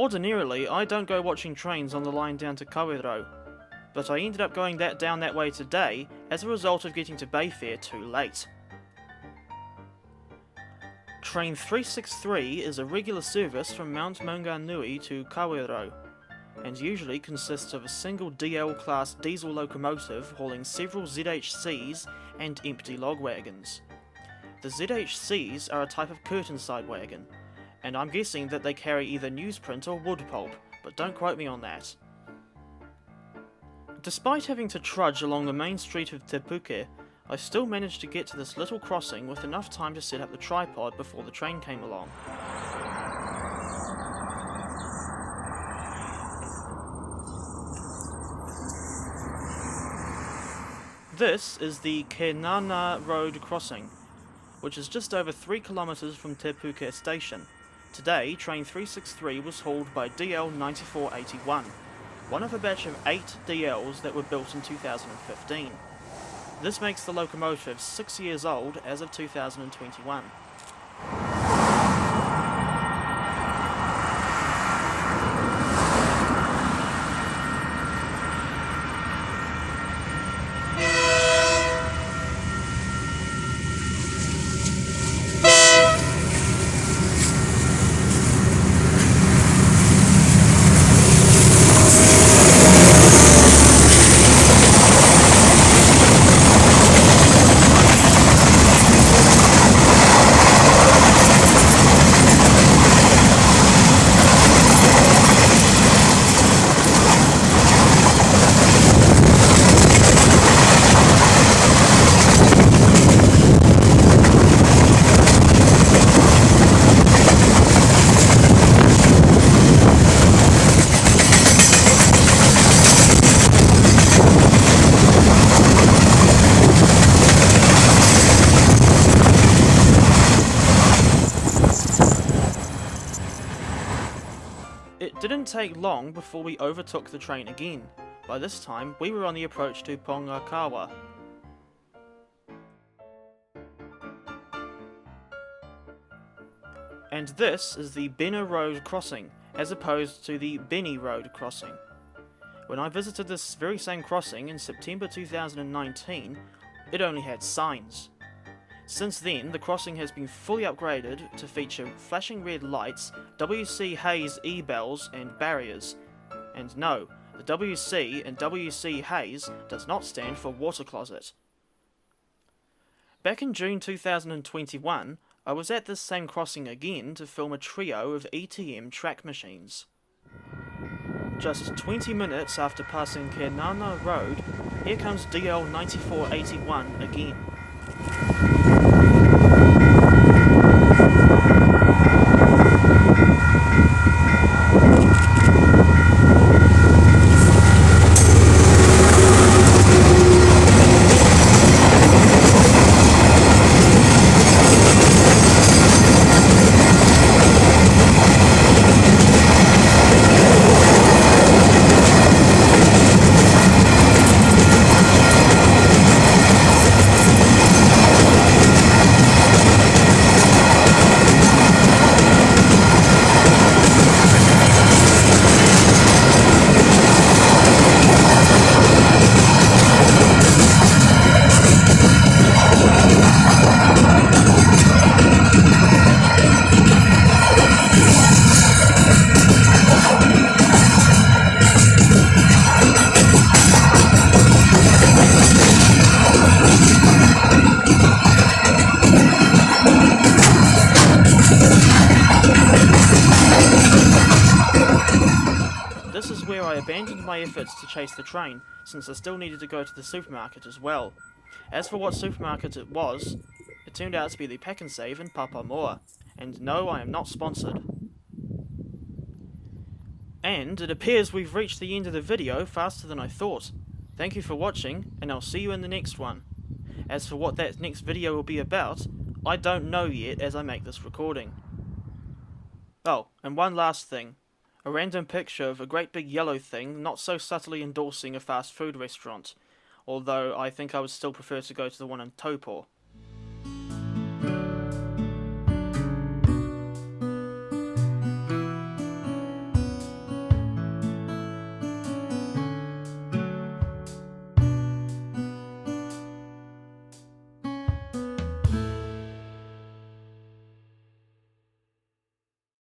Ordinarily, I don't go watching trains on the line down to Kawerau, but I ended up going down that way today as a result of getting to Bayfair too late. Train 363 is a regular service from Mount Maunganui to Kawerau, and usually consists of a single DL class diesel locomotive hauling several ZHCs and empty log wagons. The ZHCs are a type of curtain-side wagon, and I'm guessing that they carry either newsprint or wood pulp, but don't quote me on that. Despite having to trudge along the main street of Te Puke, I still managed to get to this little crossing with enough time to set up the tripod before the train came along. This is the Kenana Road crossing, which is just over 3 kilometers from Te Puke station. Today, train 363 was hauled by DL 9481, one of a batch of 8 DLs that were built in 2015. This makes the locomotive 6 years old as of 2021. It didn't take long before we overtook the train again. By this time, we were on the approach to Pongakawa. And this is the Bena Road crossing, as opposed to the Beni Road crossing. When I visited this very same crossing in September 2019, it only had signs. Since then, the crossing has been fully upgraded to feature flashing red lights, WC Haze e-bells and barriers. And no, the WC in WC Haze does not stand for water closet. Back in June 2021, I was at this same crossing again to film a trio of ETM track machines. Just 20 minutes after passing Kenana Road, here comes DL 9481 again. This is where I abandoned my efforts to chase the train, since I still needed to go to the supermarket as well. As for what supermarket it was, it turned out to be the Pack and Save in Papamoa, and no, I am not sponsored. And it appears we've reached the end of the video faster than I thought. Thank you for watching, and I'll see you in the next one. As for what that next video will be about, I don't know yet as I make this recording. Oh, and one last thing. A random picture of a great big yellow thing not so subtly endorsing a fast food restaurant, although I think I would still prefer to go to the one in Taupo.